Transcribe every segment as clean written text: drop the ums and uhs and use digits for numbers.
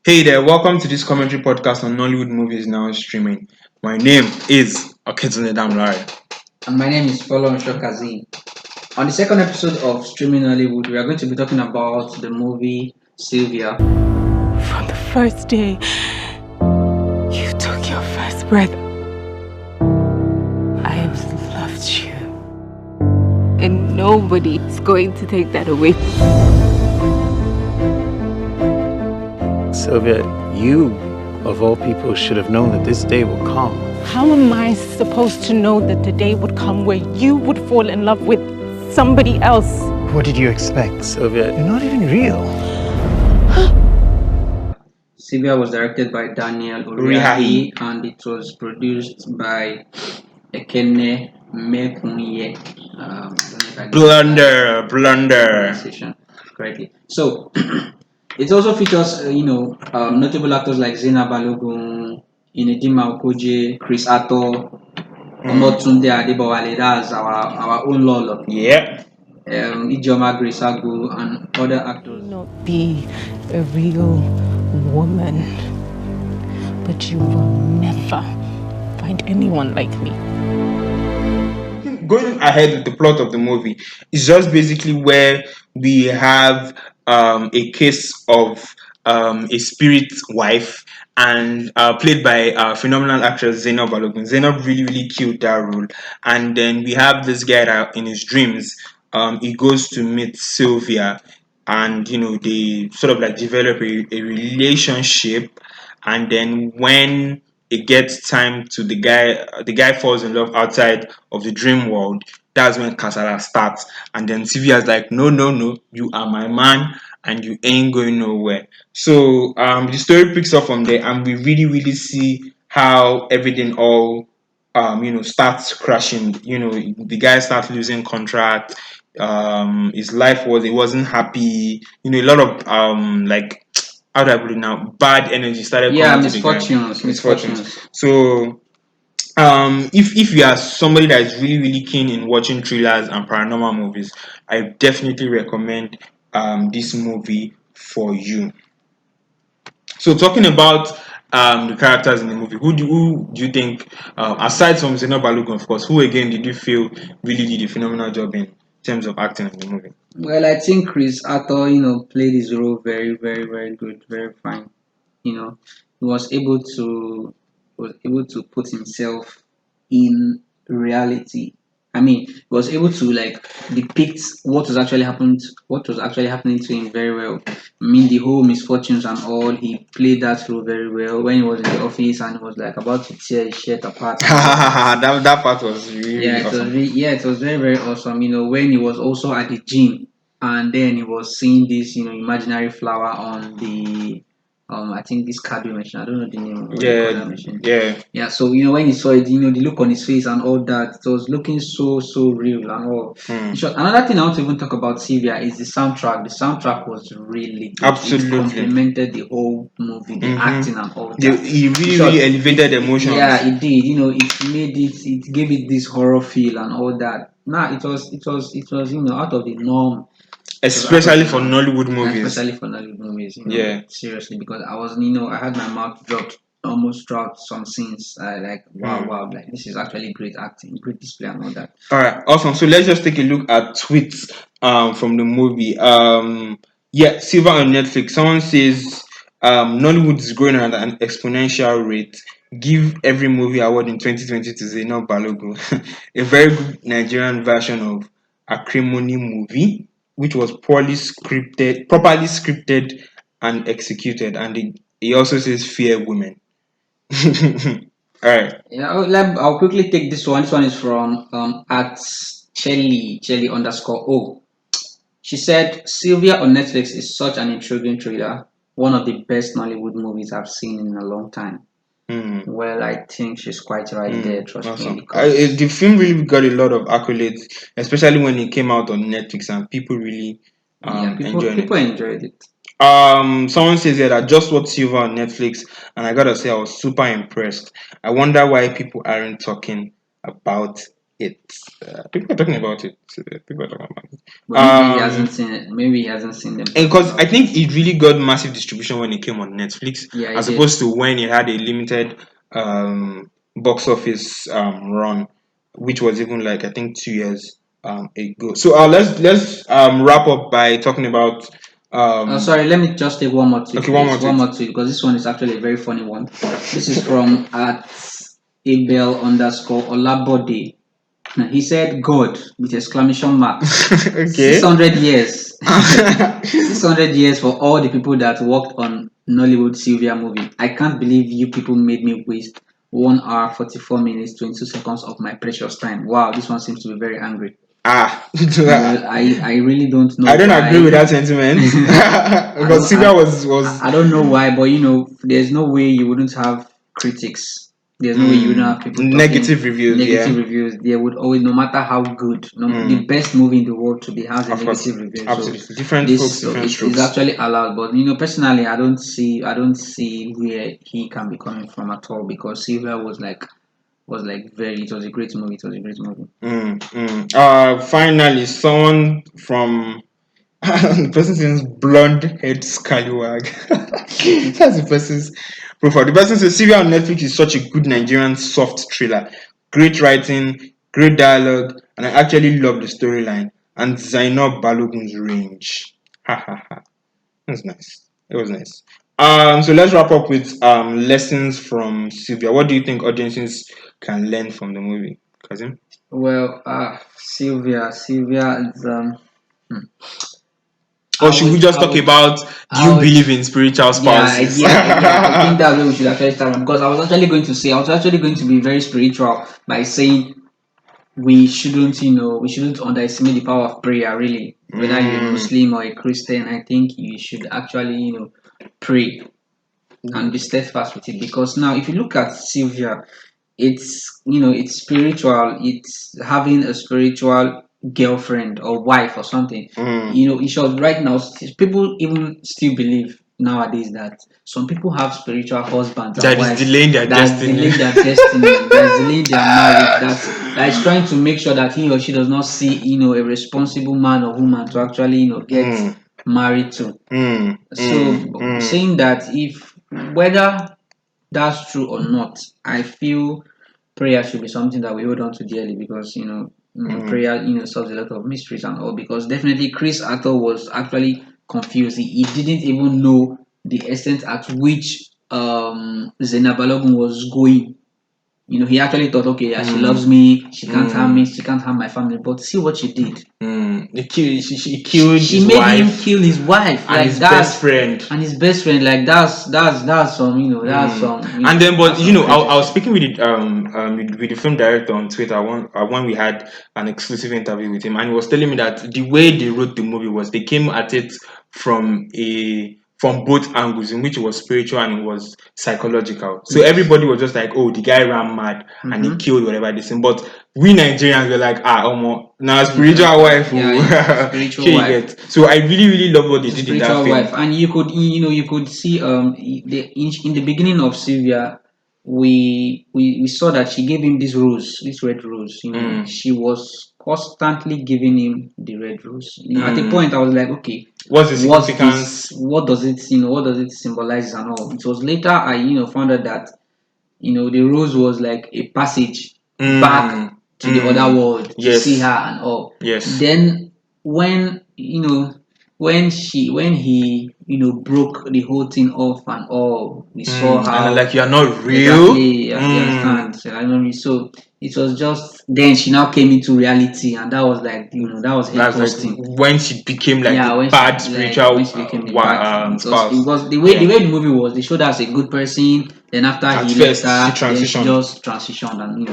Hey there, welcome to this commentary podcast on Nollywood movies now streaming. My name is Akintunde Damilare. And my name is Folorunso Kazeem. On the second episode of Streaming Nollywood, we are going to be talking about the movie Sylvia. From the first day you took your first breath, I have loved you. And nobody is going to take that away. Sylvia, you, of all people, should have known that this day will come. How am I supposed to know that the day would come where you would fall in love with somebody else? What did you expect, Sylvia? You're not even real. Sylvia was directed by Daniel Oriahi and it was produced by Ekene Mekunye. Blunder. Correctly. So, it also features, notable actors like Zena Balogun, Inedima Okoje, Chris Atto, Omotunde Adebowale, that's our own Lolo. Yeah. Ijoma Grisagu and other actors. Not be a real woman, but you will never find anyone like me. Going ahead with the plot of the movie, it's just basically where we have a case of a spirit wife and played by phenomenal actress Zainab Balogun. Zainab really killed that role. And then we have this guy that in his dreams, he goes to meet Sylvia, and they sort of like develop a relationship. And then when it gets time to the guy falls in love outside of the dream world. That's when Kasala starts, and then Sylvia's like, no, you are my man, and you ain't going nowhere. So the story picks up from there, and we really see how everything all starts crashing. The guy starts losing contract. His life wasn't happy. A lot of like, how do I put it now? Bad energy started coming to the guy. Misfortunes. So if you are somebody that is really keen in watching thrillers and paranormal movies, I definitely recommend this movie for you. So talking about the characters in the movie, who do you think, aside from Zeno Balogun, of course, who again did you feel really did a phenomenal job in terms of acting in the movie? Well, I think Chris Atto, played his role very, very, very good, very fine. He was able to put himself in reality. I mean, he was able to like depict what was actually happening to him very well. I mean, the whole misfortunes and all, he played that role very well when he was in the office and he was like about to tear his shirt apart. that part was really awesome. It was very, very awesome. When he was also at the gym and then he was seeing this, imaginary flower on the I think this cardio machine. I don't know the name. What they call that machine. Yeah. So when he saw it, the look on his face and all that, it was looking so real and all. So another thing I want to even talk about Sylvia is the soundtrack. The soundtrack was really good. Absolutely. It complemented the whole movie, the acting and all that. He really elevated the emotions. Yeah, it did. It gave it this horror feel and all that. Nah, it was out of the norm. Especially for Nollywood movies. Yeah. Seriously, because I was, I had my mouth almost dropped some scenes. Wow, like this is actually great acting, great display and all that. All right, awesome. So let's just take a look at tweets from the movie. Silver on Netflix. Someone says Nollywood is growing at an exponential rate. Give every movie award in 2020 to Zainab Balogun. A very good Nigerian version of Acrimony movie, which was properly scripted and executed. And he also says fear women. All right. Yeah, I'll quickly take this one. This one is from at Chelly _O. She said Sylvia on Netflix is such an intriguing thriller, one of the best Nollywood movies I've seen in a long time. Well, I think she's quite right there. Trust me. Because the film really got a lot of accolades, especially when it came out on Netflix, and people really enjoyed it. Someone says here that just watched Silver on Netflix, and I gotta say I was super impressed. I wonder why people aren't talking about it. People are talking about it. People are talking about it. But maybe he hasn't seen it. Maybe he hasn't seen them. Because I think it really got massive distribution when it came on Netflix, Yeah, as opposed to when it had a limited box office run, which was even like I think 2 years ago. So let's wrap up by talking about. Sorry, let me just take one more tweet. Okay, one more tweet because this one is actually a very funny one. This is from @Abel__ Olabode. He said God with exclamation mark. Okay. 600 years. 600 years for all the people that worked on Nollywood Sylvia movie. I can't believe you people made me waste 1 hour 44 minutes 22 seconds of my precious time. Wow, this one seems to be very angry. Well, I really don't know. I don't agree with that sentiment. Because Sylvia was I don't know why, but there's no way you wouldn't have critics. There's no way you wouldn't have people negative reviews. Reviews. There would always, no matter how good, the best movie in the world to be has a negative review. Absolutely, so different folks, different strokes. It's actually allowed, but personally, I don't see where he can be coming from at all, because Sylvia was like it was a great movie. It was a great movie. Finally, someone from the person's name is Blonde Head Scallywag. That's the person's profile. The person says Sylvia on Netflix is such a good Nigerian soft thriller. Great writing, great dialogue, and I actually love the storyline and Zainab Balogun's range. Ha ha ha. That's nice. It was nice. So let's wrap up with lessons from Sylvia. What do you think audiences can learn from the movie, Kazeem? Well, Sylvia is Or should we just talk about do you believe in spiritual spouses? Yeah, I think that's where we should actually start from, because I was actually going to be very spiritual by saying we shouldn't underestimate the power of prayer, really. Whether you're a Muslim or a Christian, I think you should actually, pray and be steadfast with it. Because now, if you look at Sylvia, it's spiritual. It's having a spiritual girlfriend or wife or something. In short, right now, people even still believe nowadays that some people have spiritual husbands that is delaying their destiny. That's delaying their marriage. That's trying to make sure that he or she does not see a responsible man or woman to actually get married to. Saying that, if whether that's true or not, I feel prayer should be something that we hold on to dearly, because prayer solves a lot of mysteries and all. Because definitely Chris Arthur was actually confused. He didn't even know the extent at which Zainab Balogun was going. He actually thought, okay, she loves me, she can't harm me, she can't harm my family. But see what she did. She killed she made him kill his wife and his best friend. Like that's some that's some. And then, but I was speaking with the film director on Twitter when we had an exclusive interview with him, and he was telling me that the way they wrote the movie was they came at it from both angles, in which it was spiritual and it was psychological. So everybody was just like, oh, the guy ran mad and he killed whatever they said. But we Nigerians were like, now spiritual wife. Spiritual wife. So I really, really love what they did in that film. Wife. And you could see in the beginning of Sylvia, we saw that she gave him this red rose. She was constantly giving him the red rose. At the point I was like, okay, what's the significance? What does it symbolize and all? It was later I found out that the rose was like a passage back to the other world to see her and all. Yes. Then when he broke the whole thing off and all, we saw how, and like, you are not real. Exactly, understand. So it was just then she now came into reality, and that was like that was interesting. Like when she became like bad spiritual spouse. It was the way the movie was. They showed her as a good person. Then after he left her, she just transitioned and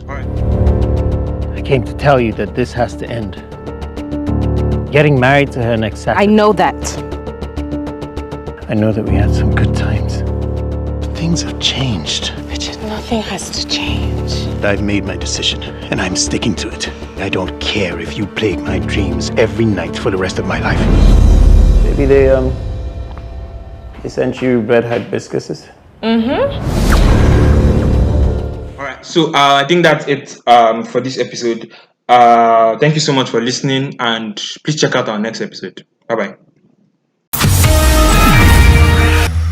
All right. I came to tell you that this has to end. Getting married to her next Saturday. I know that. I know that we had some good times. Things have changed. Richard, nothing has to change. I've made my decision, and I'm sticking to it. I don't care if you plague my dreams every night for the rest of my life. Maybe they sent you red hibiscuses? All right. So I think that's it for this episode. Thank you so much for listening, and please check out our next episode. Bye bye.